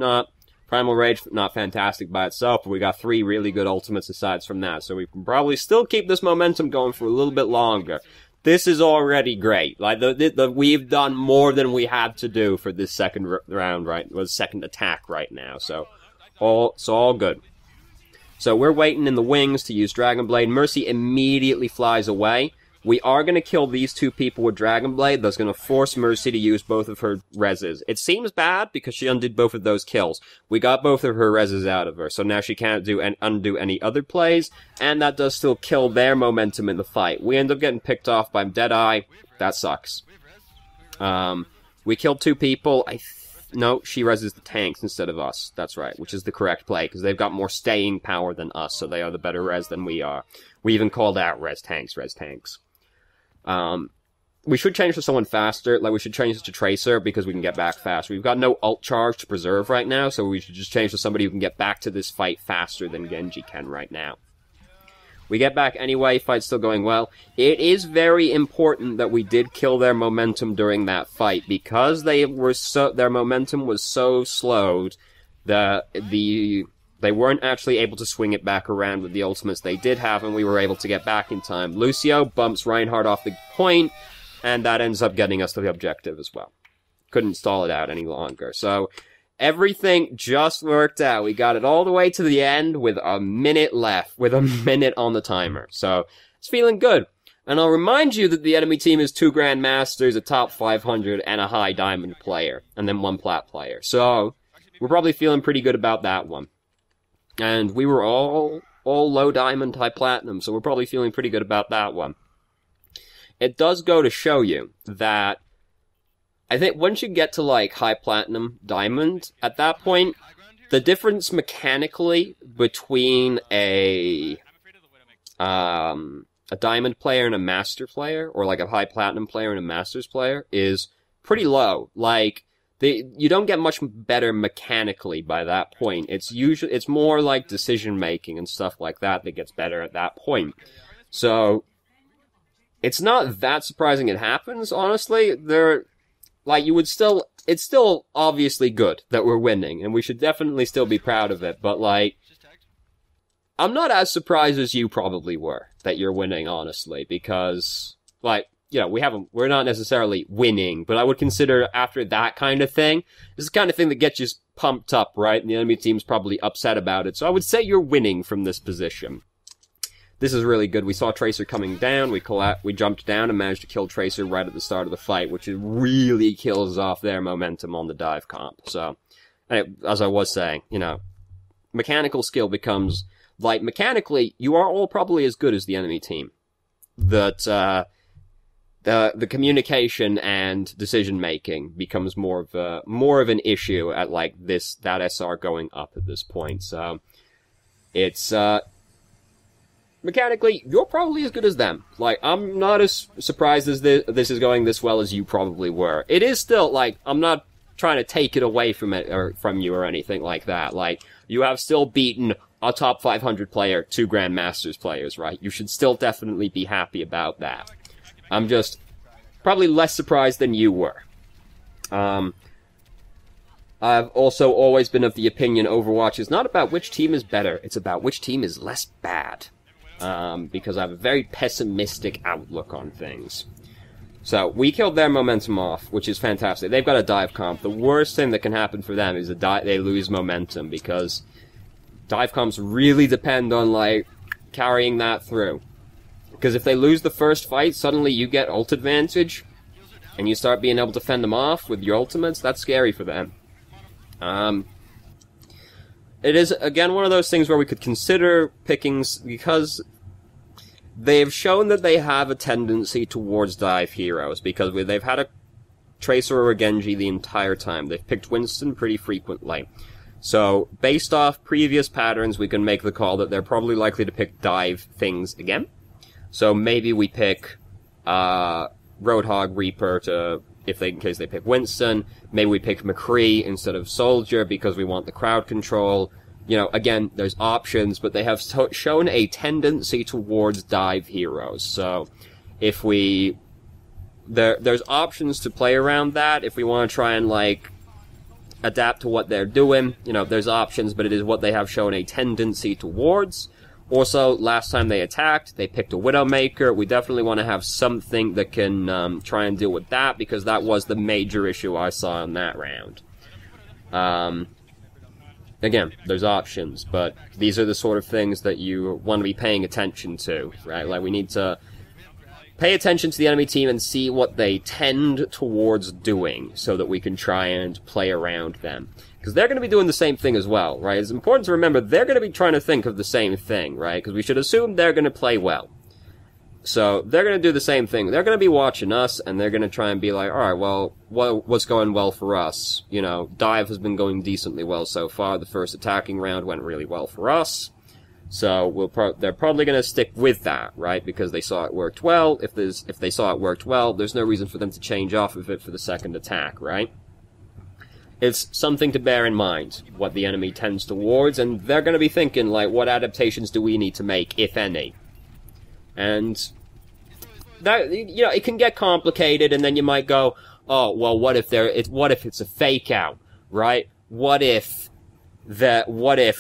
Primal Rage, not fantastic by itself, but we got 3 really good ultimates aside from that. So we can probably still keep this momentum going for a little bit longer. This is already great. Like, we've done more than we had to do for this second round, right? Second attack right now. So all good. So we're waiting in the wings to use Dragonblade. Mercy immediately flies away. We are going to kill these 2 people with Dragonblade. That's going to force Mercy to use both of her reses. It seems bad because she undid both of those kills. We got both of her reses out of her, so now she can't undo any other plays, and that does still kill their momentum in the fight. We end up getting picked off by Deadeye. That sucks. We killed 2 people. No, she reses the tanks instead of us. That's right, which is the correct play, because they've got more staying power than us, so they are the better res than we are. We even called out res tanks. We should change to someone faster. Like, we should change to Tracer because we can get back fast. We've got no ult charge to preserve right now, so we should just change to somebody who can get back to this fight faster than Genji can right now. We get back anyway, fight's still going well. It is very important that we did kill their momentum during that fight, because their momentum was so slowed that they weren't actually able to swing it back around with the ultimates they did have, and we were able to get back in time. Lucio bumps Reinhardt off the point, and that ends up getting us to the objective as well. Couldn't stall it out any longer. So, everything just worked out. We got it all the way to the end with a minute left, with a minute on the timer. So, it's feeling good. And I'll remind you that the enemy team is 2 Grandmasters, a top 500, and a high diamond player, and then 1 plat player. So, we're probably feeling pretty good about that one. And we were all low diamond, high platinum, so we're probably feeling pretty good about that one. It does go to show you that I think once you get to, like, high platinum diamond, at that point, the difference mechanically between a diamond player and a master player, or like a high platinum player and a masters player, is pretty low. Like, you don't get much better mechanically by that point. It's more like decision making and stuff like that gets better at that point. So, it's not that surprising it happens, honestly. It's still obviously good that we're winning, and we should definitely still be proud of it, but like, I'm not as surprised as you probably were that you're winning, honestly, because, like, you know, we're not necessarily winning, but I would consider after that kind of thing, this is the kind of thing that gets you pumped up, right? And the enemy team's probably upset about it. So I would say you're winning from this position. This is really good. We saw Tracer coming down, we jumped down and managed to kill Tracer right at the start of the fight, which really kills off their momentum on the dive comp. So, as I was saying, you know, mechanical skill becomes, like, mechanically, you are all probably as good as the enemy team. That, the communication and decision making becomes more of an issue at like that SR going up at this point. So it's mechanically you're probably as good as them. Like, I'm not as surprised as this is going this well as you probably were. It is still, like, I'm not trying to take it away from it or from you or anything like that. Like, you have still beaten a top 500 player, 2 Grandmasters players, right? You should still definitely be happy about that. I'm just probably less surprised than you were. I've also always been of the opinion Overwatch is not about which team is better, it's about which team is less bad. Because I have a very pessimistic outlook on things. So, we killed their momentum off, which is fantastic. They've got a dive comp. The worst thing that can happen for them is they lose momentum, because dive comps really depend on, like, carrying that through. Because if they lose the first fight, suddenly you get ult advantage, and you start being able to fend them off with your ultimates. That's scary for them. It is, again, one of those things where we could consider picking, because they've shown that they have a tendency towards dive heroes, because they've had a Tracer or a Genji the entire time. They've picked Winston pretty frequently. So, based off previous patterns, we can make the call that they're probably likely to pick dive things again. So maybe we pick Roadhog, Reaper in case they pick Winston. Maybe we pick McCree instead of Soldier because we want the crowd control. You know, again, there's options, but they have shown a tendency towards dive heroes. So, if there's options to play around that. If we want to try and, like, adapt to what they're doing, you know, there's options, but it is what they have shown a tendency towards. Also, last time they attacked, they picked a Widowmaker. We definitely want to have something that can try and deal with that, because that was the major issue I saw in that round. Again, there's options, but these are the sort of things that you want to be paying attention to, right? Like, we need to pay attention to the enemy team and see what they tend towards doing, so that we can try and play around them. Because they're going to be doing the same thing as well, right? It's important to remember they're going to be trying to think of the same thing, right? Because we should assume they're going to play well. So they're going to do the same thing. They're going to be watching us, and they're going to try and be like, alright, well, what's going well for us? You know, dive has been going decently well so far. The first attacking round went really well for us. So they're probably going to stick with that, right? Because they saw it worked well. If they saw it worked well, there's no reason for them to change off of it for the second attack, right? It's something to bear in mind, what the enemy tends towards, and they're going to be thinking, like, what adaptations do we need to make, if any? And that, you know, it can get complicated, and then you might go, oh, well, what if it's a fake out, right? What if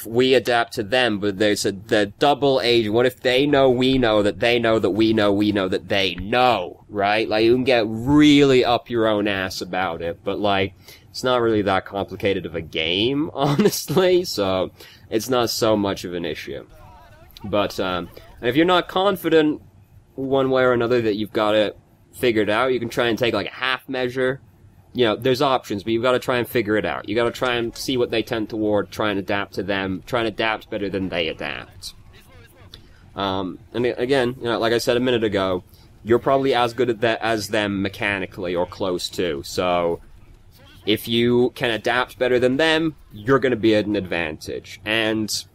we adapt to them, but there's the double agent? What if they know we know that they know that we know that they know, right? Like, you can get really up your own ass about it, but, like, it's not really that complicated of a game, honestly, so it's not so much of an issue. But, if you're not confident one way or another that you've got it figured out, you can try and take, like, a half measure. You know, there's options, but you've got to try and figure it out. You've got to try and see what they tend toward, try and adapt to them, try and adapt better than they adapt. And again, you know, like I said a minute ago, you're probably as good at that as them mechanically, or close to, so if you can adapt better than them, you're going to be at an advantage. And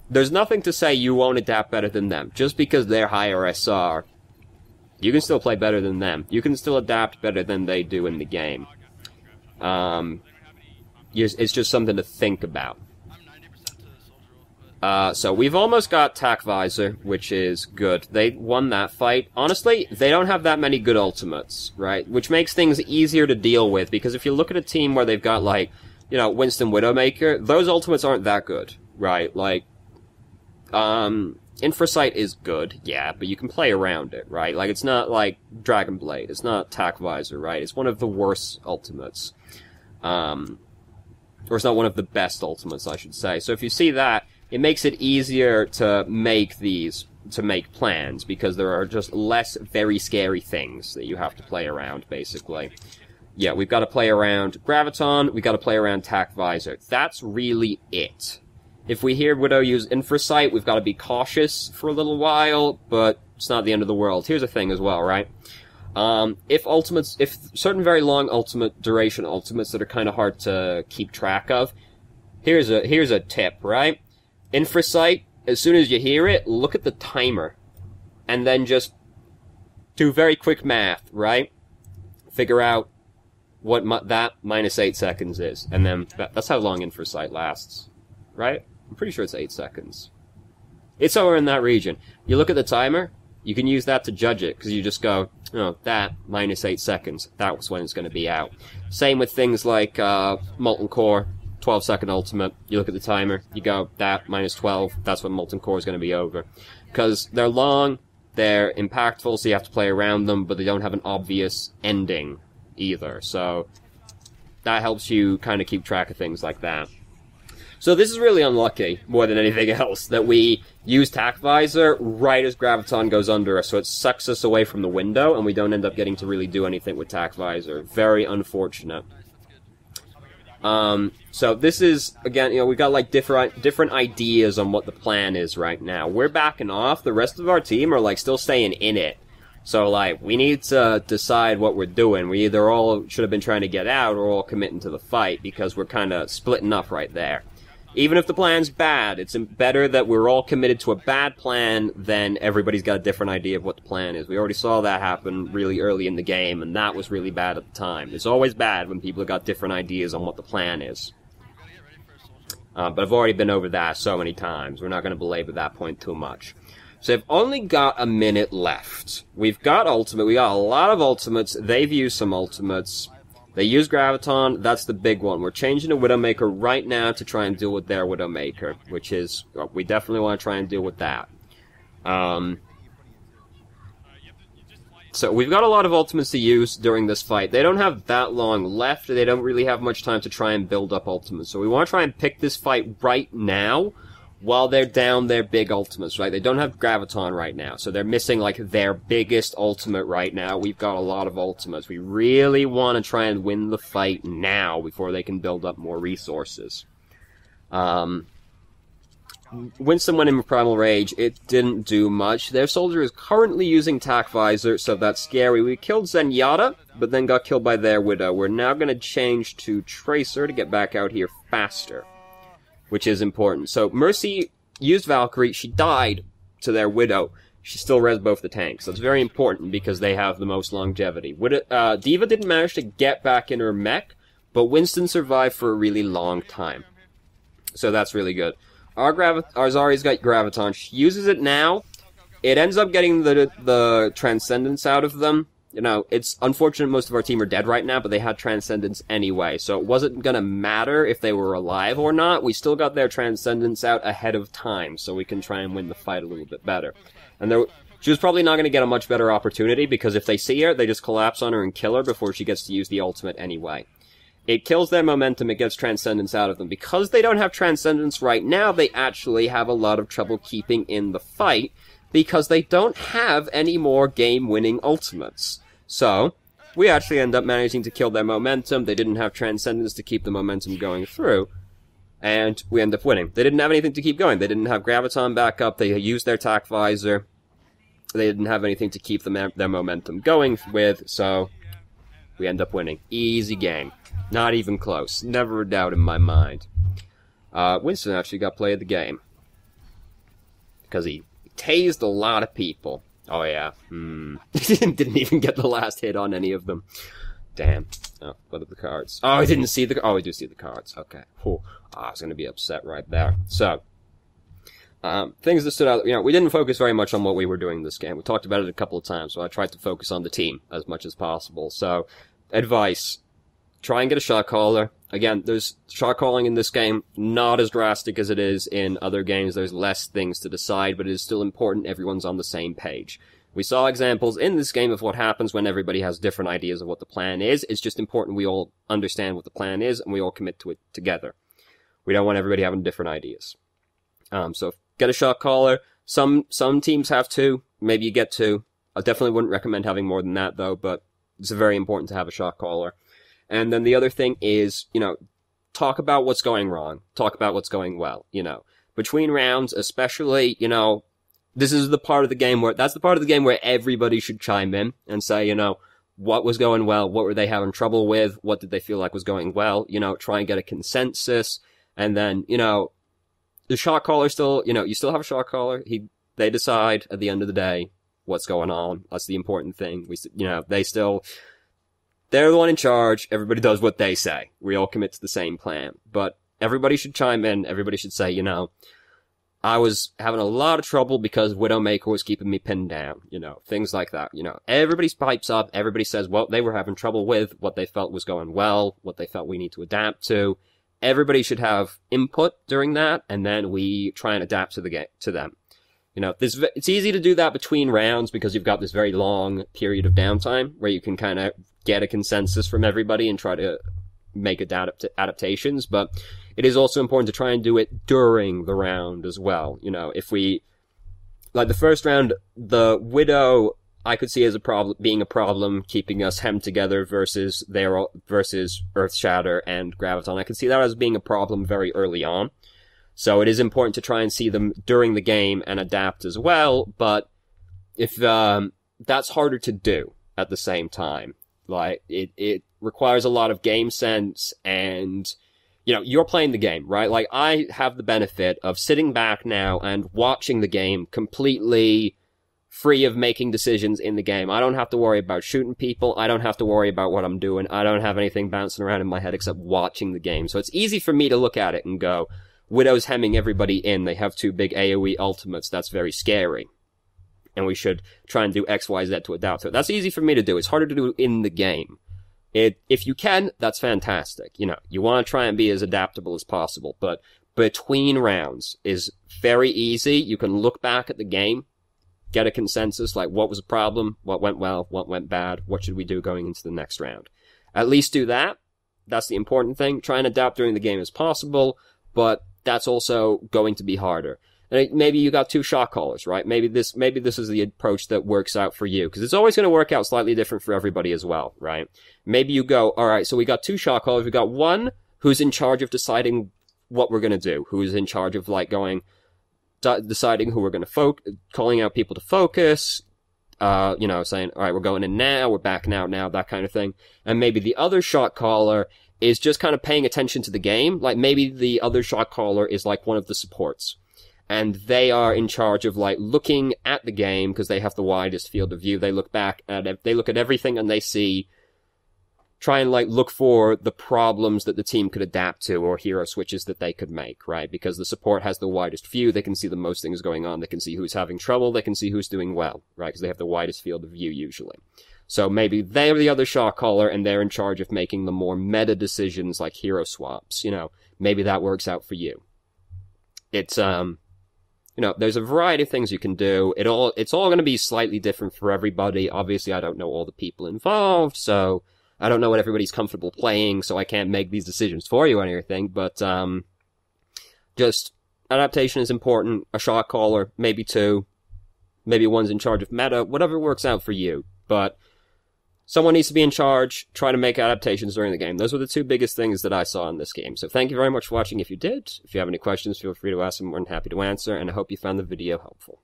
there's nothing to say you won't adapt better than them. Just because they're higher SR, you can still play better than them. You can still adapt better than they do in the game. It's just something to think about. So we've almost got Tac Visor, which is good. They won that fight. Honestly, they don't have that many good ultimates, right? Which makes things easier to deal with, because if you look at a team where they've got, like, you know, Winston Widowmaker, those ultimates aren't that good, right? Like, Infrasight is good, yeah, but you can play around it, right? Like, it's not like Dragon Blade, it's not Tac Visor, right? It's one of the worst ultimates. Or it's not one of the best ultimates, I should say. So if you see that, it makes it easier to make plans, because there are just less very scary things that you have to play around, basically. Yeah, we've got to play around Graviton, we've got to play around Tac Visor. That's really it. If we hear Widow use Infrasight, we've got to be cautious for a little while, but it's not the end of the world. Here's the thing as well, right? If certain very long duration ultimates that are kind of hard to keep track of, here's a tip, right? Infrasight, as soon as you hear it, look at the timer, and then just do very quick math, right? Figure out what that minus 8 seconds is, and then that's how long Infrasight lasts, right? I'm pretty sure it's 8 seconds. It's somewhere in that region. You look at the timer, you can use that to judge it, because you just go, oh, that, minus 8 seconds, that was when it's going to be out. Same with things like Molten Core, 12-second ultimate. You look at the timer, you go, that, minus 12, that's when Molten Core is going to be over. Because they're long, they're impactful, so you have to play around them, but they don't have an obvious ending either. So that helps you kind of keep track of things like that. So this is really unlucky, more than anything else, that we use Tac Visor right as Graviton goes under us, so it sucks us away from the window, and we don't end up getting to really do anything with Tac Visor. Very unfortunate. So this is, again, you know, we've got, like, different ideas on what the plan is right now. We're backing off. The rest of our team are, like, still staying in it. So, like, we need to decide what we're doing. We either all should have been trying to get out or all committing to the fight, because we're kind of splitting up right there. Even if the plan's bad, it's better that we're all committed to a bad plan than everybody's got a different idea of what the plan is. We already saw that happen really early in the game, and that was really bad at the time. It's always bad when people have got different ideas on what the plan is. But I've already been over that so many times. We're not going to belabor that point too much. So I've only got a minute left. We've got ultimate. We got a lot of ultimates. They've used some ultimates. They use Graviton, that's the big one. We're changing to Widowmaker right now to try and deal with their Widowmaker, which is, well, we definitely want to try and deal with that. So we've got a lot of ultimates to use during this fight. They don't have that long left, they don't really have much time to try and build up ultimates. So we want to try and pick this fight right now, while they're down their big ultimates, right? They don't have Graviton right now, so they're missing, like, their biggest ultimate right now. We've got a lot of ultimates. We really want to try and win the fight now before they can build up more resources. Winston went in with Primal Rage. It didn't do much. Their soldier is currently using Tac Visor, so that's scary. We killed Zenyatta, but then got killed by their Widow. We're now going to change to Tracer to get back out here faster, which is important. So Mercy used Valkyrie, she died to their Widow. She still res both the tanks. That's very important because they have the most longevity. Diva didn't manage to get back in her mech, but Winston survived for a really long time. So that's really good. Our Zarya's got Graviton. She uses it now. It ends up getting the Transcendence out of them. You know, it's unfortunate most of our team are dead right now, but they had Transcendence anyway, so it wasn't gonna matter if they were alive or not. We still got their Transcendence out ahead of time, so we can try and win the fight a little bit better. And she was probably not gonna get a much better opportunity, because if they see her, they just collapse on her and kill her before she gets to use the ultimate anyway. It kills their momentum, it gets Transcendence out of them. Because they don't have Transcendence right now, they actually have a lot of trouble keeping in the fight, because they don't have any more game-winning ultimates. So, we actually end up managing to kill their momentum. They didn't have Transcendence to keep the momentum going through, and we end up winning. They didn't have anything to keep going. They didn't have Graviton back up. They used their Tac Visor. They didn't have anything to keep their momentum going with, so we end up winning. Easy game. Not even close. Never a doubt in my mind. Winston actually got play of the game, because he tased a lot of people. Oh, yeah. Didn't even get the last hit on any of them. Damn. Oh, what are the cards? Oh, I didn't see the... Oh, I do see the cards. Okay. Oh, I was going to be upset right there. So, things that stood out... You know, we didn't focus very much on what we were doing in this game. We talked about it a couple of times, so I tried to focus on the team as much as possible. So, advice. Try and get a shot caller. Again, there's shot calling in this game, not as drastic as it is in other games. There's less things to decide, but it is still important everyone's on the same page. We saw examples in this game of what happens when everybody has different ideas of what the plan is. It's just important we all understand what the plan is, and we all commit to it together. We don't want everybody having different ideas. So, get a shot caller. Some teams have two. Maybe you get two. I definitely wouldn't recommend having more than that, though, but it's very important to have a shot caller. And then the other thing is, you know, talk about what's going wrong. Talk about what's going well, you know. Between rounds, especially, you know, this is the part of the game that's the part of the game where everybody should chime in and say, you know, what was going well, what were they having trouble with, what did they feel like was going well, you know, try and get a consensus. And then, you know, the shot caller still, you know, you still have a shot caller. They decide at the end of the day what's going on. That's the important thing. You know, they're the one in charge. Everybody does what they say. We all commit to the same plan. But everybody should chime in. Everybody should say, you know, I was having a lot of trouble because Widowmaker was keeping me pinned down. You know, things like that. You know, everybody pipes up. Everybody says what they were having trouble with, what they felt was going well, what they felt we need to adapt to. Everybody should have input during that, and then we try and adapt to them. You know, it's easy to do that between rounds because you've got this very long period of downtime where you can kind of get a consensus from everybody and try to make adaptations, but it is also important to try and do it during the round as well. You know, if we, like the first round, the Widow, I could see as being a problem keeping us hemmed together versus Earthshatter and Graviton. I could see that as being a problem very early on. So it is important to try and see them during the game and adapt as well, but if, that's harder to do at the same time. Like, it requires a lot of game sense, and you know, you're playing the game, right? Like, I have the benefit of sitting back now and watching the game completely free of making decisions in the game. I don't have to worry about shooting people. I don't have to worry about what I'm doing. I don't have anything bouncing around in my head except watching the game. So it's easy for me to look at it and go, Widow's hemming everybody in. They have 2 big AoE ultimates. That's very scary. And we should try and do X, Y, Z to adapt to it. That's easy for me to do. It's harder to do in the game. If you can, that's fantastic. You know, you want to try and be as adaptable as possible, but between rounds is very easy. You can look back at the game, get a consensus, like what was the problem, what went well, what went bad, what should we do going into the next round. At least do that. That's the important thing. Try and adapt during the game as possible, but that's also going to be harder. And maybe you got 2 shot callers, right? Maybe this is the approach that works out for you, because it's always going to work out slightly different for everybody as well, right? Maybe you go, all right, so we got 2 shot callers. We got one who's in charge of deciding what we're going to do, who's in charge of like deciding who we're going to calling out people to focus, you know, saying, all right, we're going in now, we're backing out now, that kind of thing. And maybe the other shot caller is just kind of paying attention to the game. Like maybe the other shot caller is like one of the supports. And they are in charge of like looking at the game because they have the widest field of view. They look back at they look at everything and they see, try and like look for the problems that the team could adapt to or hero switches that they could make, right? Because the support has the widest view. They can see the most things going on. They can see who's having trouble. They can see who's doing well, right? Because they have the widest field of view usually. So maybe they're the other shot caller and they're in charge of making the more meta decisions like hero swaps. You know, maybe that works out for you. It's, you know, there's a variety of things you can do. It's all going to be slightly different for everybody. Obviously, I don't know all the people involved, so I don't know what everybody's comfortable playing, so I can't make these decisions for you or anything, but, just adaptation is important. A shot caller, maybe 2. Maybe one's in charge of meta, whatever works out for you. But someone needs to be in charge, try to make adaptations during the game. Those were the 2 biggest things that I saw in this game. So thank you very much for watching if you did. If you have any questions, feel free to ask. I'm more than happy to answer, and I hope you found the video helpful.